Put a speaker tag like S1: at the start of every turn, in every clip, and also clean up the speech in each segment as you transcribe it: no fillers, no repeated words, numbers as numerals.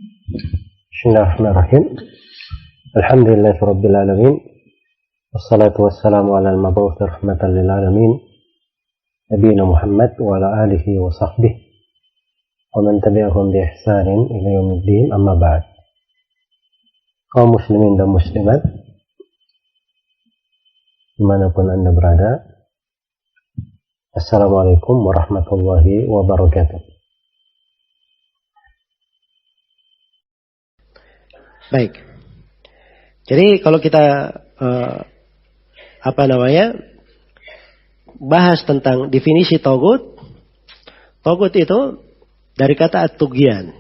S1: Bismillahirrahmanirrahim. Alhamdulillahirabbil alamin. Wassalatu wassalamu ala al-mab'uts rahmatan lil alamin. Nabiyina Muhammad wa ala alihi wa sahbihi wa man tabi'ahum bi ihsanin ila yaumiddin, amma ba'd. Kaum muslimin dan muslimat dimanapun Anda berada, Assalamualaikum warahmatullahi wabarakatuh.
S2: Baik. Jadi kalau kita bahas tentang definisi tagut. Tagut itu dari kata at-tughyan.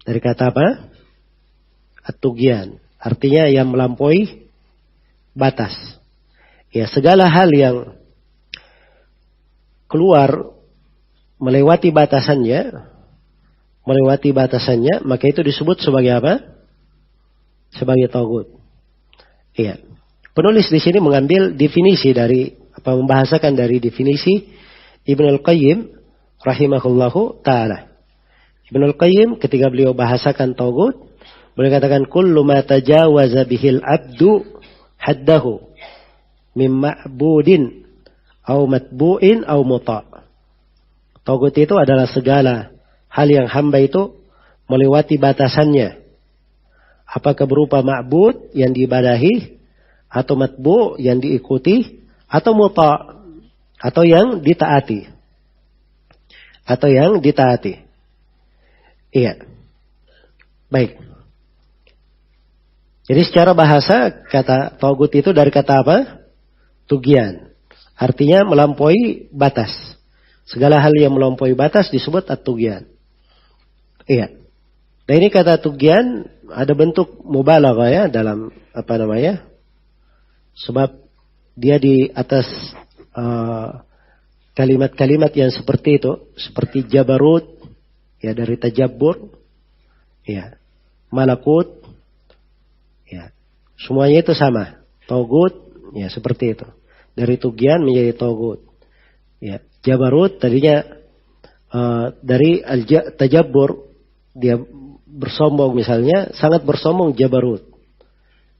S2: Dari kata apa? At-tughyan. Artinya yang melampaui batas. Ya, segala hal yang keluar melewati batasannya, maka itu disebut sebagai apa? Sebagai tagut. Iya. Penulis di sini mengambil definisi dari membahasakan dari definisi Ibnul Qayyim rahimahullahu taala. Ibnul Qayyim ketika beliau bahasakan tagut, beliau katakan kullu ma tajawaza bihil abdu haddahu min ma'budin au matbu'in au muta'. Tagut itu adalah segala hal yang hamba itu melewati batasannya. Apakah berupa ma'bud yang diibadahi, atau matbu' yang diikuti, atau muta' atau yang ditaati. Iya. Baik. Jadi secara bahasa kata tagut itu dari kata apa? Tughyan. Artinya melampaui batas. Segala hal yang melampaui batas disebut at-tughyan. Iya. Nah ini kata tughyan ada bentuk mubalaghah ya dalam sebab dia di atas kalimat-kalimat yang seperti itu, seperti jabarut ya dari tajabbur, ya, malakut, ya, semuanya itu sama. Tagut ya seperti itu. Dari tughyan menjadi tagut. Ya, jabarut tadinya dari tajabbur, dia bersombong misalnya, sangat bersombong jabarut.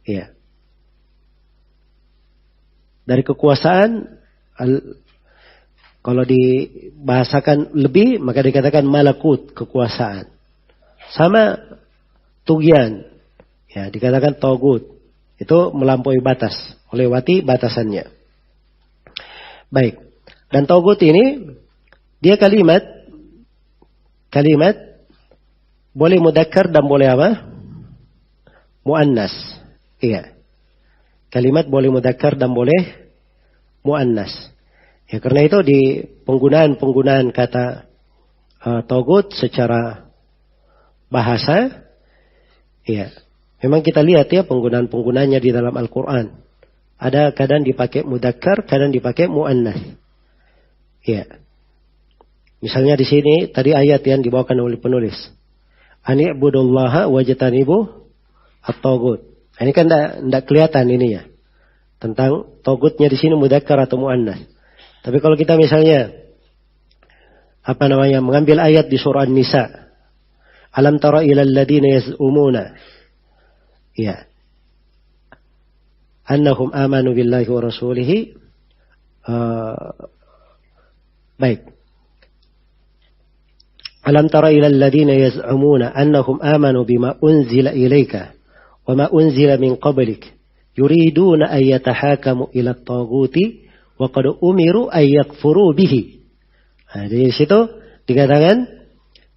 S2: Ya. Dari kekuasaan, kalau dibahasakan lebih, maka dikatakan malakut, kekuasaan. Sama tughyan, ya, dikatakan tagut. Itu melampaui batas, melewati batasannya. Baik. Dan tagut ini, dia kalimat boleh mudzakkar dan boleh apa? Muannas. Iya. Kalimat boleh mudzakkar dan boleh muannas. Ya, karena itu di penggunaan kata tagut secara bahasa, ya, memang kita lihat ya penggunaannya di dalam Al-Quran. Ada kadang dipakai mudzakkar, kadang dipakai muannas. Ya. Misalnya di sini tadi ayat yang dibawakan oleh penulis. Ani'budullaha wajtanibu at-tagut. Ini kan enggak kelihatan ininya. Tentang tagutnya di sini mudzakkar atau muannas. Tapi kalau kita misalnya mengambil ayat di surah An-Nisa. Alam tara ilal ladzina yaz'umuna. Ya. Annahum amanu billahi wa rasulihi. Baik. Alam tara ilal ladzina yaz'umuna annahum amanu bima unzila ilaika wa ma unzila min qablik yuriduna an yatahakamu ila at-taghuti wa qad umiru an yakfuru bihi. Nah, di situ dikatakan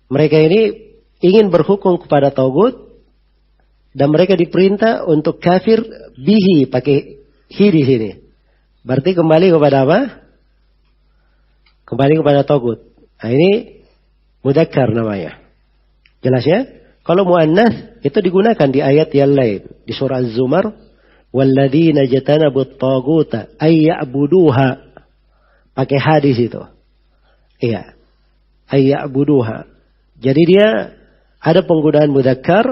S2: mereka ini ingin berhukum kepada tagut dan mereka diperintah untuk kafir bihi, pakai hi di sini. Berarti kembali kepada apa? Kembali kepada tagut. Nah, ini mudzakkar namanya. Jelas ya? Kalau muannas itu digunakan di ayat yang lain. Di surah Az-Zumar, walladzina jatanabut taghuta ay ya'buduha. Pakai hadis itu. Iya. Ay ya'buduha. Jadi dia ada penggunaan mudzakkar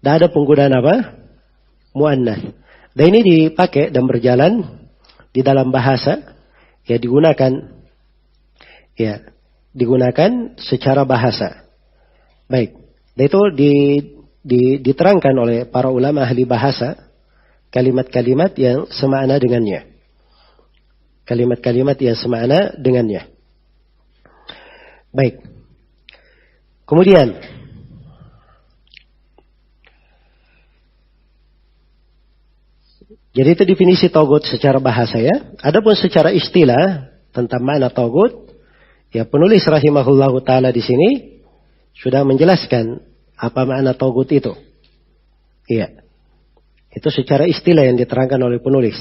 S2: dan ada penggunaan apa? Muannas. Dan ini dipakai dan berjalan di dalam bahasa, ya digunakan secara bahasa. Baik. Dan itu diterangkan oleh para ulama ahli bahasa, kalimat-kalimat yang semakna dengannya. Kalimat-kalimat yang semakna dengannya. Baik. Kemudian jadi itu definisi togut secara bahasa ya. Adapun secara istilah tentang makna togut, ya penulis rahimahullahu taala di sini sudah menjelaskan apa makna togut itu. Iya. Itu secara istilah yang diterangkan oleh penulis.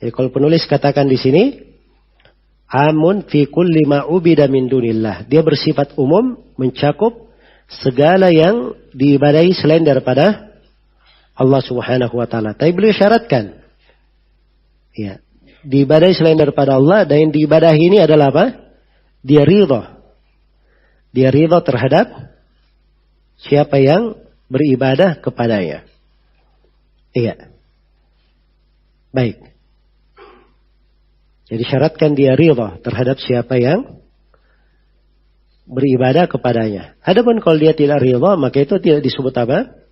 S2: Jadi kalau penulis katakan di sini amun fi kulli ma ubida min dunillah. Dia bersifat umum, mencakup segala yang diibadahi selain daripada Allah Subhanahu wa taala. Tapi beliau syaratkan. Ya, diibadahi selain daripada Allah dan yang diibadahi ini adalah apa? Dia ridha. Dia ridha terhadap siapa yang beribadah kepadanya. Iya. Baik. Jadi syaratkan dia ridha terhadap siapa yang beribadah kepadanya. Adapun kalau dia tidak ridha, maka itu tidak disebut apa?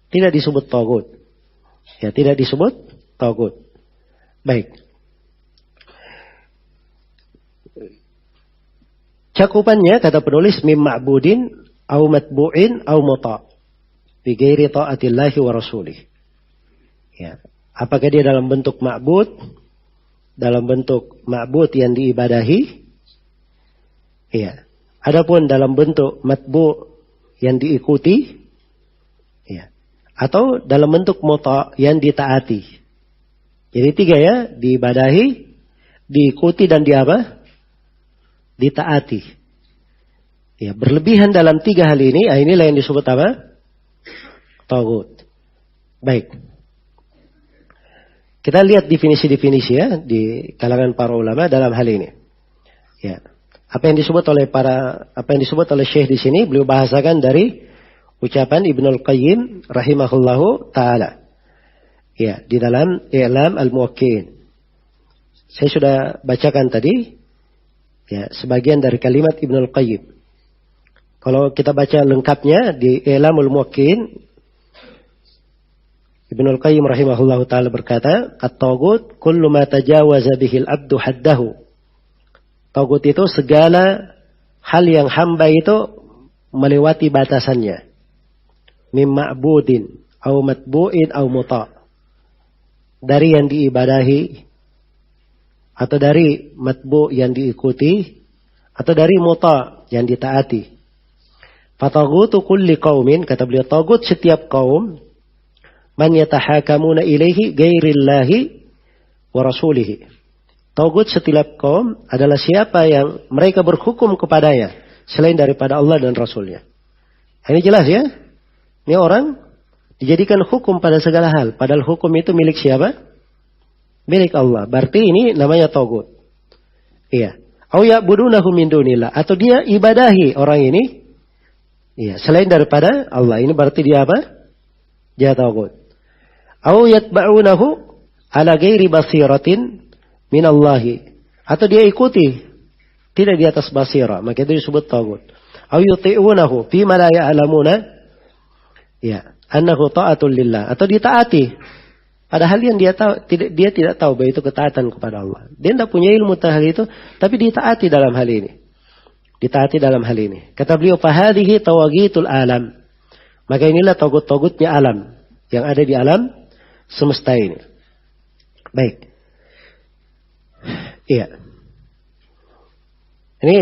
S2: Tidak disebut tagut. Ya, tidak disebut tagut. Baik. Cakupannya kata penulis mim ma'budin au matbu'in au muta' bi ghairi ta'atillahi wa rasulih. Ya, apakah dia dalam bentuk ma'bud, dalam bentuk ma'bud yang diibadahi? Iya. Adapun dalam bentuk matbu' yang diikuti, ya. Atau dalam bentuk muta' yang ditaati. Jadi tiga ya, diibadahi, diikuti dan ditaati. Ya, berlebihan dalam tiga hal ini, inilah yang disebut apa? Tagut. Baik. Kita lihat definisi-definisi ya di kalangan para ulama dalam hal ini. Ya. Apa yang disebut oleh Syekh di sini beliau bahasakan dari ucapan Ibnul Qayyim rahimahullahu taala. Ya, di dalam I'lam al-Muwaqqi'in. Saya sudah bacakan tadi ya sebagian dari kalimat Ibnul Qayyim. Kalau kita baca lengkapnya di I'lamul Muwaqqi'in, Ibnul Qayyim rahimahullahu taala berkata, "At-taghut kullu ma tajawaza bihil abdu haddahu." Taghut itu segala hal yang hamba itu melewati batasannya. Mim ma'budin au matbu'in au muta'. Dari yang diibadahi atau dari matbu' yang diikuti atau dari muta' yang ditaati. Fataghutu kulli qaumin, kata beliau, taghut setiap kaum man yatahakamuna ilaihi ghairillahi wa rasulihi. Taghut setiap kaum adalah siapa yang mereka berhukum kepadanya selain daripada Allah dan Rasulnya. Ini jelas ya. Ini orang dijadikan hukum pada segala hal. Padahal hukum itu milik siapa? Milik Allah. Berarti ini namanya taghut. Iya. Au ya'budunahu min dunillah. Atau dia ibadahi orang ini. Iya. Selain daripada Allah. Ini berarti dia apa? Dia taghut. Au yatba'unahu ala ghairi basiratin minallahi. Atau dia ikuti. Tidak di atas basirah. Maka itu disebut taghut. Au yuti'unahu fima la ya'lamuna. Ya. Annahu ta'atul lillah. Atau ditaati. Padahal yang dia tidak tahu bahwa itu ketaatan kepada Allah. Dia tidak punya ilmu tentang hal itu. Tapi ditaati dalam hal ini. Ditaati dalam hal ini. Kata beliau, fahadihi tawagitul alam. Maka inilah tagut-tagutnya alam. Yang ada di alam semesta ini. Baik. Iya. Ini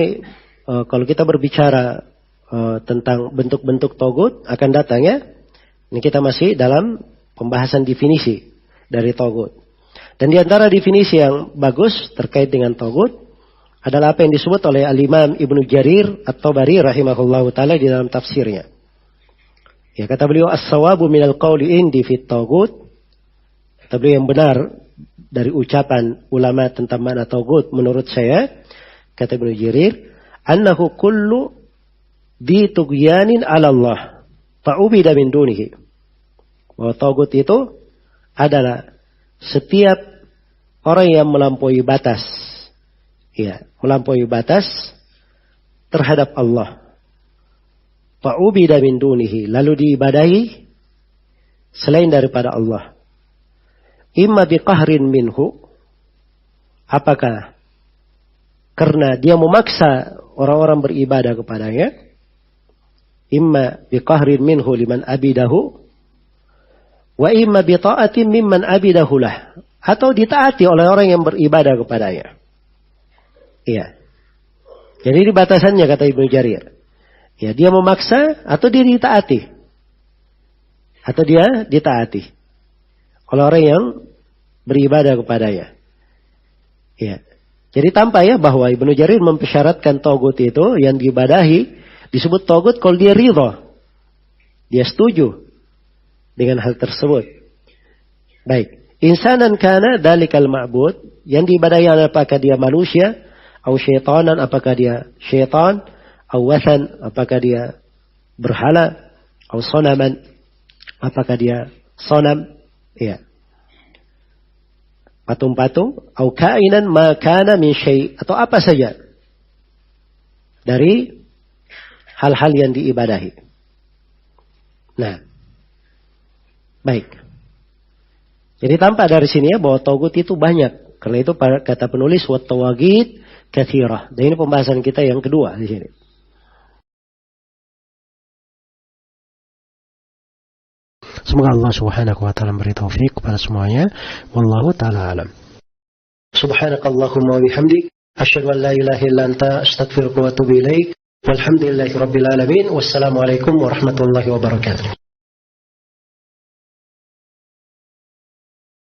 S2: kalau kita berbicara tentang bentuk-bentuk tagut akan datangnya. Ini kita masih dalam pembahasan definisi dari tagut. Dan di antara definisi yang bagus terkait dengan tagut adalah apa yang disebut oleh Al-Imam Ibnu Jarir At-Tabari rahimahullahu taala di dalam tafsirnya. Ya, kata beliau, as-sawabu minal qawli indi fit tagut. Kata beliau yang benar dari ucapan ulama tentang makna tagut menurut saya, kata Ibnu Jarir, annahu kullu di tughyanin 'ala Allah. Fa'ubida min dunihi. Bahwa tagut itu adalah setiap orang yang melampaui batas. Ya, melampaui batas terhadap Allah. fa'ubida min dunihi, lalu diibadahi selain daripada Allah. Imma biqahrin minhu, apakah karena dia memaksa orang-orang beribadah kepadanya, imma biqahrin minhu liman abidahu, wa imma bita'atin mimman abidahu lah, atau ditaati oleh orang yang beribadah kepadanya. Iya. Jadi ini batasannya kata Ibnu Jarir. Ya, dia memaksa atau dia ditaati. Atau dia ditaati oleh orang yang beribadah kepadanya. Ya. Jadi tampak ya bahwa Ibnu Jarir mempersyaratkan togut itu yang diibadahi disebut togut kalau dia ridha. Dia setuju dengan hal tersebut. Baik. Insanan kana dalikal ma'bud, yang diibadahi apakah dia manusia, atau syaitanan apakah dia syaitan, atau wathan apakah dia berhala, atau sonaman apakah dia sonam, ya. Patung-patung, atau kainan ma kana min syai', atau apa saja dari hal-hal yang diibadahi. Nah, baik. Jadi tampak dari sini ya bahwa togut itu banyak. Karena itu kata penulis wa tawagid katsirah. Dan ini pembahasan kita yang kedua di sini.
S1: Semoga Allah Subhanahu wa taala memberi taufik kepada semuanya. Wallahu taala alam.
S2: Subhanakallahumma wa bihamdik asyhadu an la ilaha illa anta astaghfiruka wa atubu ilaik. Walhamdulillahirabbil alamin. Wassalamualaikum warahmatullahi wabarakatuh.